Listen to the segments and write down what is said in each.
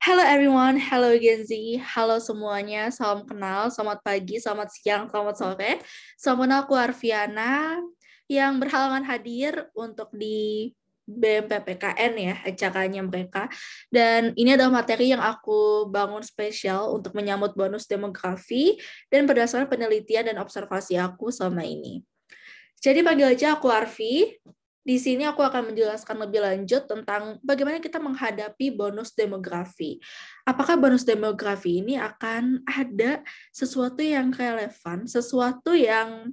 Hello everyone, hello Gen Z, halo semuanya, salam kenal, selamat pagi, selamat siang, selamat sore. Sama aku Arfiana yang berhalangan hadir untuk di BMPPKN ya, acaranya mereka. Dan ini adalah materi yang aku bangun spesial untuk menyambut bonus demografi dan berdasarkan penelitian dan observasi aku selama ini. Jadi panggil aja aku Arfi. Di sini aku akan menjelaskan lebih lanjut tentang bagaimana kita menghadapi bonus demografi. Apakah bonus demografi ini akan ada sesuatu yang relevan, sesuatu yang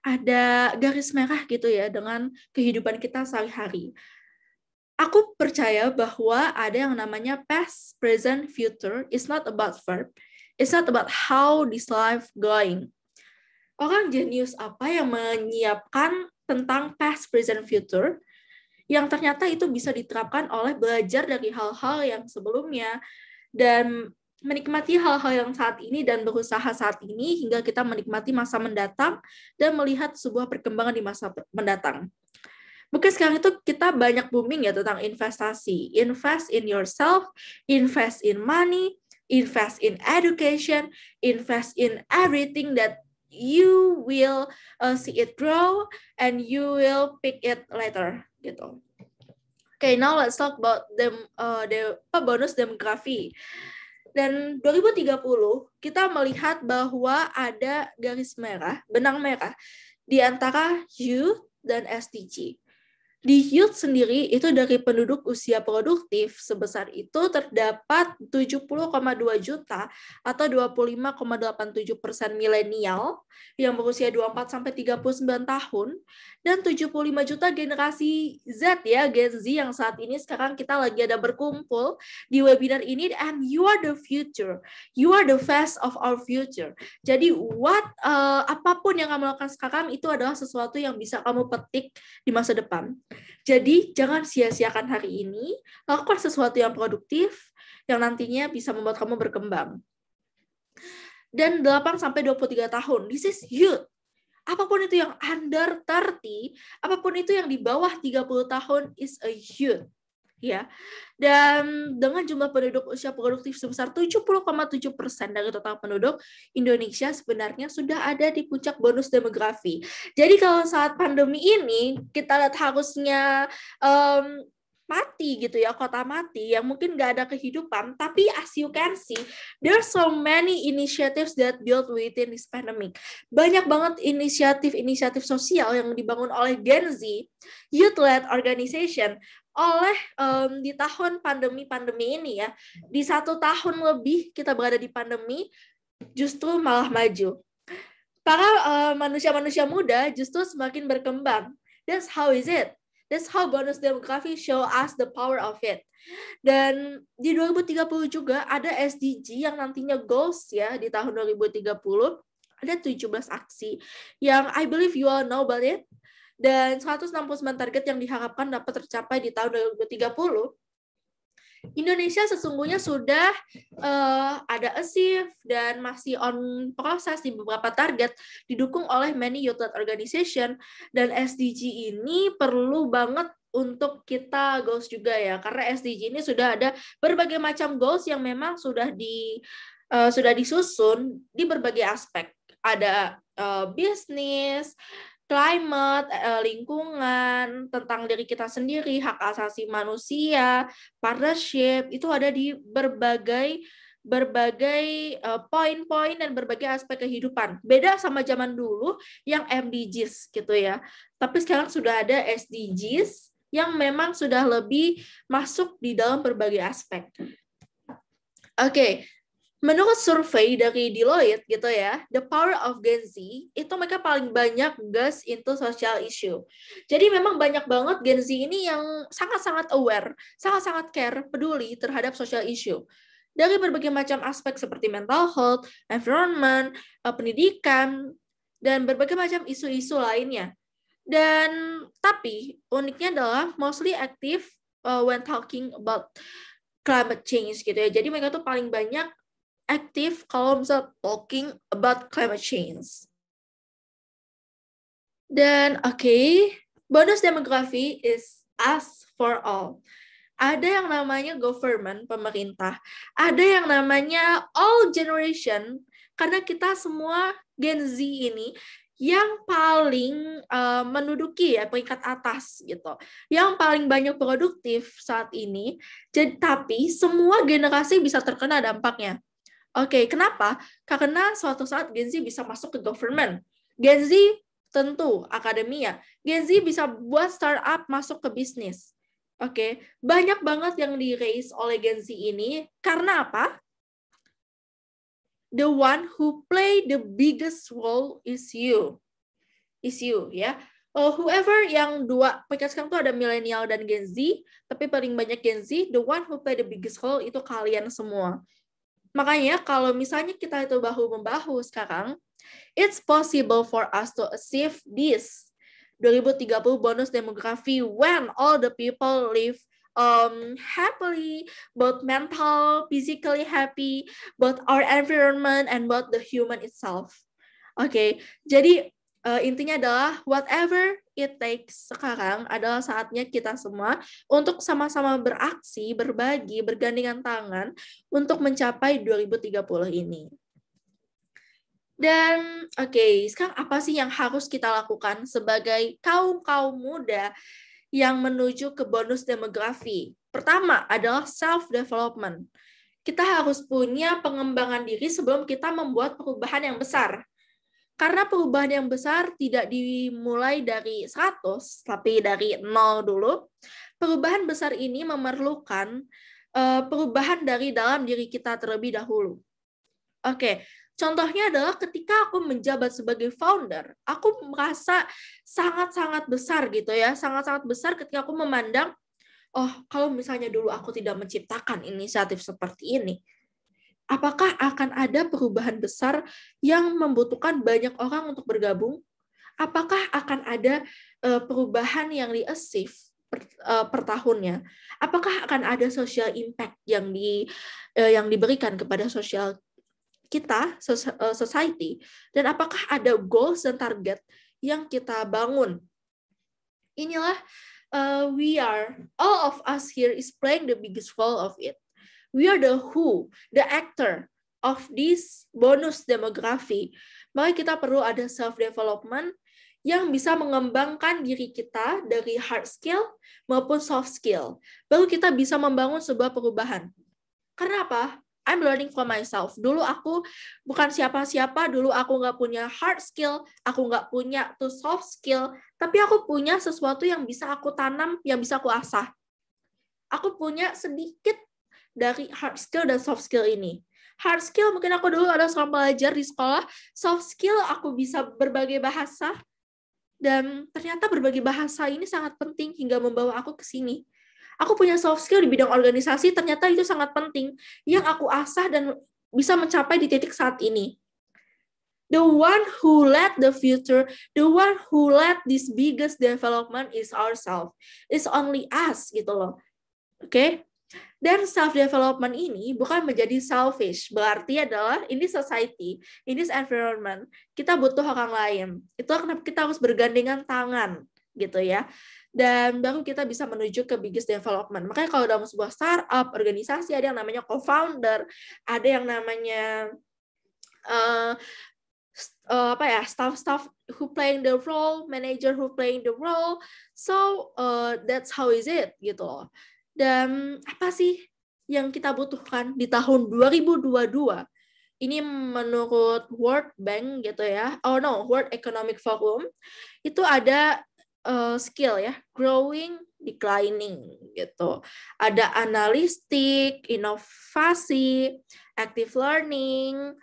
ada garis merah gitu ya dengan kehidupan kita sehari-hari. Aku percaya bahwa ada yang namanya past, present, future. It's not about verb. It's not about how this life going. Orang jenius apa yang menyiapkan tentang past, present, future yang ternyata itu bisa diterapkan oleh belajar dari hal-hal yang sebelumnya dan menikmati hal-hal yang saat ini dan berusaha saat ini hingga kita menikmati masa mendatang dan melihat sebuah perkembangan di masa mendatang. Mungkin sekarang itu kita banyak booming ya tentang investasi. Invest in yourself, invest in money, invest in education, invest in everything that you will see it grow and you will pick it later gitu. Okay, now let's talk about the bonus demografi. Dan 2030 kita melihat bahwa ada garis merah, benang merah di antara youth dan SDG. Di youth sendiri itu dari penduduk usia produktif sebesar itu terdapat 70,2 juta atau 25,87% milenial yang berusia 24-39 tahun dan 75 juta generasi Z ya, Gen Z yang saat ini sekarang kita lagi ada berkumpul di webinar ini, and you are the future. You are the face of our future. Jadi apapun yang kamu lakukan sekarang itu adalah sesuatu yang bisa kamu petik di masa depan. Jadi jangan sia-siakan hari ini, lakukan sesuatu yang produktif yang nantinya bisa membuat kamu berkembang. Dan 8-23 tahun, this is youth. Apapun itu yang under 30, apapun itu yang di bawah 30 tahun is a youth. Ya, dan dengan jumlah penduduk usia produktif sebesar 70,7% dari total penduduk, Indonesia sebenarnya sudah ada di puncak bonus demografi. Jadi kalau saat pandemi ini kita lihat harusnya mati gitu ya, kota mati yang mungkin nggak ada kehidupan, tapi as you can see, there are so many initiatives that built within this pandemic. Banyak banget inisiatif-inisiatif sosial yang dibangun oleh Gen Z, youth-led organization, oleh di tahun pandemi ini ya, di 1 tahun lebih kita berada di pandemi, justru malah maju. Para manusia-manusia muda justru semakin berkembang. That's how is it? That's how bonus demografi show us the power of it. Dan di 2030 juga ada SDG yang nantinya goals ya di tahun 2030, ada 17 aksi yang I believe you all know about it. Dan 169 target yang diharapkan dapat tercapai di tahun 2030. Indonesia sesungguhnya sudah ada achieve dan masih on proses di beberapa target didukung oleh many youth-led organization, dan SDG ini perlu banget untuk kita goals juga ya, karena SDG ini sudah ada berbagai macam goals yang memang sudah disusun di berbagai aspek. Ada bisnis, climate, lingkungan, tentang diri kita sendiri, hak asasi manusia, partnership, itu ada di berbagai poin-poin dan berbagai aspek kehidupan. Beda sama zaman dulu yang MDGs gitu ya. Tapi sekarang sudah ada SDGs yang memang sudah lebih masuk di dalam berbagai aspek. Oke. Menurut survei dari Deloitte gitu ya, the power of Gen Z, itu mereka paling banyak gas into social issue. Jadi memang banyak banget Gen Z ini yang sangat-sangat aware, sangat-sangat care, peduli terhadap social issue. Dari berbagai macam aspek seperti mental health, environment, pendidikan, dan berbagai macam isu-isu lainnya. Dan tapi uniknya adalah mostly active when talking about climate change gitu ya. Jadi mereka tuh paling banyak aktif kalau misalnya talking about climate change. Dan bonus demografi is us for all. ada yang namanya government, pemerintah, ada yang namanya all generation, karena kita semua Gen Z ini yang paling menduduki ya peringkat atas gitu, yang paling banyak produktif saat ini. Jadi, tapi semua generasi bisa terkena dampaknya. Oke, kenapa? Karena suatu saat Gen Z bisa masuk ke government. Gen Z tentu akademia. Gen Z bisa buat startup masuk ke bisnis. Oke, banyak banget yang di-raise oleh Gen Z ini karena apa? The one who play the biggest role is you. Is you, ya. Whoever yang dua, podcast sekarang tuh ada milenial dan Gen Z, tapi paling banyak Gen Z, the one who play the biggest role itu kalian semua. Makanya kalau misalnya kita itu bahu-membahu sekarang, it's possible for us to achieve this 2030 bonus demografi when all the people live happily, both mental, physically happy, both our environment and both the human itself. Oke, jadi intinya adalah whatever it takes sekarang adalah saatnya kita semua untuk sama-sama beraksi, berbagi, bergandengan tangan untuk mencapai 2030 ini. Dan sekarang apa sih yang harus kita lakukan sebagai kaum muda yang menuju ke bonus demografi? Pertama adalah self-development. Kita harus punya pengembangan diri sebelum kita membuat perubahan yang besar. Karena perubahan yang besar tidak dimulai dari 100, tapi dari 0 dulu. Perubahan besar ini memerlukan perubahan dari dalam diri kita terlebih dahulu. Oke, contohnya adalah ketika aku menjabat sebagai founder, aku merasa sangat-sangat besar gitu ya, sangat-sangat besar ketika aku memandang, oh kalau misalnya dulu aku tidak menciptakan inisiatif seperti ini, apakah akan ada perubahan besar yang membutuhkan banyak orang untuk bergabung? Apakah akan ada perubahan yang di-achieve per tahunnya? Apakah akan ada social impact yang diberikan kepada sosial kita, society? Dan apakah ada goals dan target yang kita bangun? Inilah all of us here is playing the biggest role of it. We are the actor of this bonus demografi. Maka kita perlu ada self-development yang bisa mengembangkan diri kita dari hard skill maupun soft skill. Baru kita bisa membangun sebuah perubahan. Karena apa? I'm learning from myself. Dulu aku bukan siapa-siapa, dulu aku nggak punya hard skill, aku nggak punya tuh soft skill, tapi aku punya sesuatu yang bisa aku tanam, yang bisa aku asah. Aku punya sedikit dari hard skill dan soft skill ini. Hard skill mungkin aku dulu ada seorang pelajar di sekolah, soft skill aku bisa berbagai bahasa, dan ternyata berbagai bahasa ini sangat penting hingga membawa aku ke sini. Aku punya soft skill di bidang organisasi, ternyata itu sangat penting, yang aku asah dan bisa mencapai di titik saat ini. The one who led the future, the one who led this biggest development is ourselves. It's only us, gitu loh. Oke? Dan self-development ini bukan menjadi selfish, berarti adalah ini society, ini environment, kita butuh orang lain. Itu kenapa kita harus bergandengan tangan, gitu ya. Dan baru kita bisa menuju ke biggest development. Makanya kalau dalam sebuah startup, organisasi, ada yang namanya co-founder, ada yang namanya staff who playing the role, manager who playing the role. So that's how is it, gitu loh. Dan apa sih yang kita butuhkan di tahun 2022? Ini menurut World Bank gitu ya. World Economic Forum. Itu ada skill ya, growing, declining gitu. Ada analistik, inovasi, active learning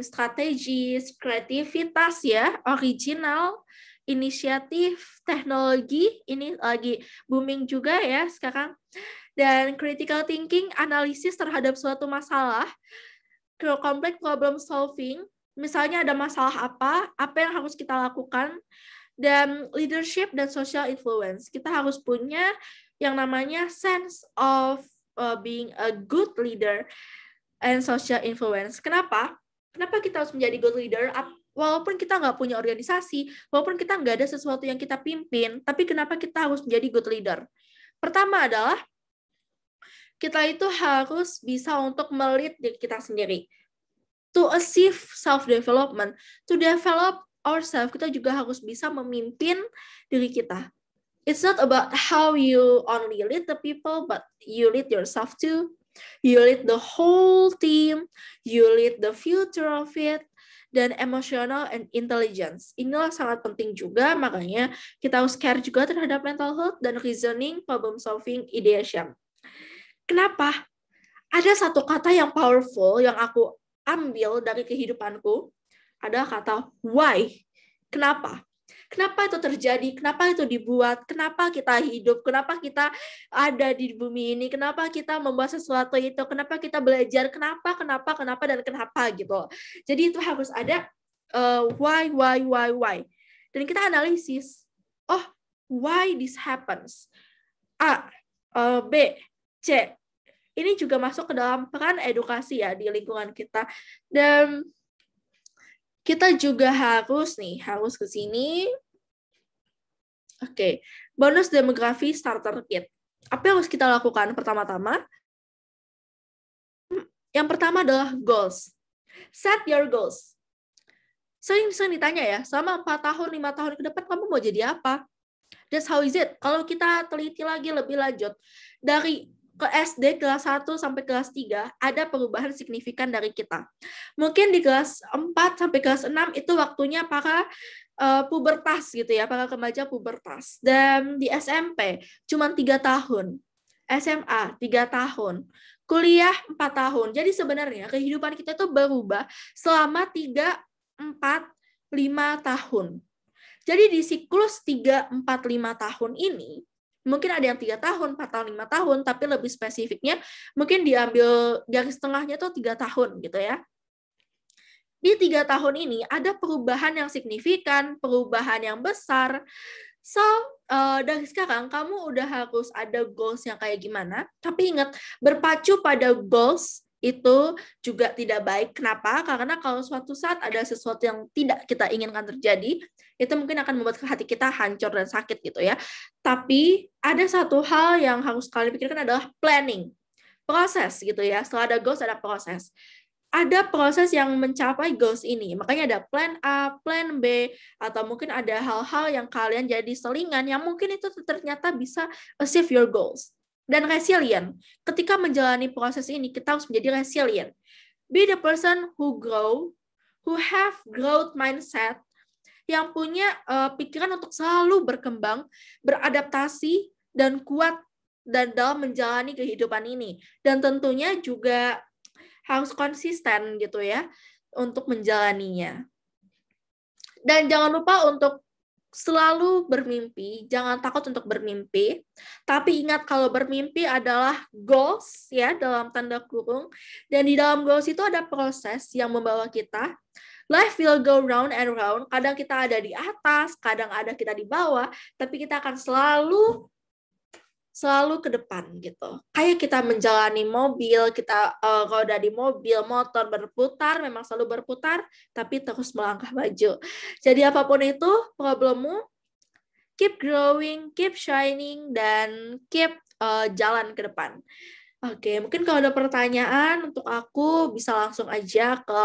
strategies, kreativitas ya, original, inisiatif, teknologi, ini lagi booming juga ya sekarang. Dan critical thinking, analisis terhadap suatu masalah, complex problem solving, misalnya ada masalah apa yang harus kita lakukan, dan leadership dan social influence. Kita harus punya yang namanya sense of being a good leader and social influence. Kenapa? Kenapa kita harus menjadi good leader? Walaupun kita nggak punya organisasi, walaupun kita nggak ada sesuatu yang kita pimpin, tapi kenapa kita harus menjadi good leader? Pertama adalah kita itu harus bisa untuk melead diri kita sendiri. To achieve self-development, to develop ourselves, kita juga harus bisa memimpin diri kita. It's not about how you only lead the people, but you lead yourself too. You lead the whole team, you lead the future of it, dan emotional and intelligence. Inilah sangat penting juga, makanya kita harus care juga terhadap mental health dan reasoning, problem solving, ideation. Kenapa? Ada satu kata yang powerful yang aku ambil dari kehidupanku, ada kata why. Kenapa? Kenapa itu terjadi? Kenapa itu dibuat? Kenapa kita hidup? Kenapa kita ada di bumi ini? Kenapa kita membuat sesuatu itu? Kenapa kita belajar? Kenapa, dan kenapa gitu. Jadi itu harus ada why. Dan kita analisis. Oh, why this happens? A, B, C. Ini juga masuk ke dalam peran edukasi ya di lingkungan kita. Dan kita juga harus ke sini. Oke, bonus demografi starter kit. Apa yang harus kita lakukan pertama-tama? Yang pertama adalah goals. Set your goals. Sering ditanya ya, selama 4 tahun, 5 tahun ke depan kamu mau jadi apa? That's how is it. Kalau kita teliti lagi lebih lanjut, dari ke SD kelas 1 sampai kelas 3 ada perubahan signifikan dari kita. Mungkin di kelas 4 sampai kelas 6 itu waktunya para pubertas gitu ya, para remaja pubertas. Dan di SMP cuma 3 tahun. SMA 3 tahun. Kuliah 4 tahun. Jadi sebenarnya kehidupan kita itu berubah selama 3, 4, 5 tahun. Jadi di siklus 3, 4, 5 tahun ini, mungkin ada yang 3 tahun, 4 tahun, 5 tahun, tapi lebih spesifiknya mungkin diambil garis tengahnya tuh 3 tahun gitu ya. Di 3 tahun ini ada perubahan yang signifikan, perubahan yang besar. So, dari sekarang kamu udah harus ada goals yang kayak gimana, tapi ingat, berpacu pada goals itu juga tidak baik. Kenapa? Karena kalau suatu saat ada sesuatu yang tidak kita inginkan terjadi, itu mungkin akan membuat hati kita hancur dan sakit gitu ya. Tapi ada satu hal yang harus kalian pikirkan adalah planning. Proses gitu ya. Setelah ada goals, ada proses. Ada proses yang mencapai goals ini. Makanya ada plan A, plan B, atau mungkin ada hal-hal yang kalian jadi selingan yang mungkin itu ternyata bisa achieve your goals. Dan resilient. Ketika menjalani proses ini, kita harus menjadi resilient. Be the person who grow, who have growth mindset, yang punya pikiran untuk selalu berkembang, beradaptasi, dan kuat dan dalam menjalani kehidupan ini. Dan tentunya juga harus konsisten gitu ya untuk menjalaninya. Dan jangan lupa untuk selalu bermimpi, jangan takut untuk bermimpi. Tapi ingat kalau bermimpi adalah goals ya dalam tanda kurung, dan di dalam goals itu ada proses yang membawa kita. Life will go round and round. Kadang kita ada di atas, kadang ada kita di bawah, tapi kita akan selalu ke depan gitu. Kayak kita menjalani mobil, kita roda di mobil, motor berputar, memang selalu berputar, tapi terus melangkah maju. Jadi apapun itu problemmu, keep growing, keep shining, dan keep jalan ke depan. Oke, mungkin kalau ada pertanyaan untuk aku bisa langsung aja ke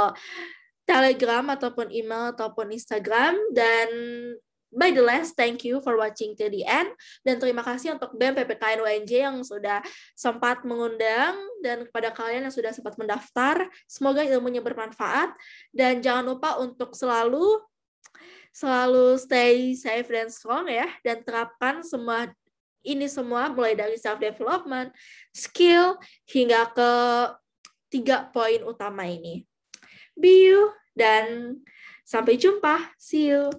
Telegram ataupun email ataupun Instagram. Dan by the last, thank you for watching till the end. Dan terima kasih untuk BEM PPKN UNJ yang sudah sempat mengundang, dan kepada kalian yang sudah sempat mendaftar. Semoga ilmunya bermanfaat. Dan jangan lupa untuk selalu stay safe dan strong ya. Dan terapkan ini semua mulai dari self-development, skill, hingga ke 3 poin utama ini. Be you, dan sampai jumpa. See you.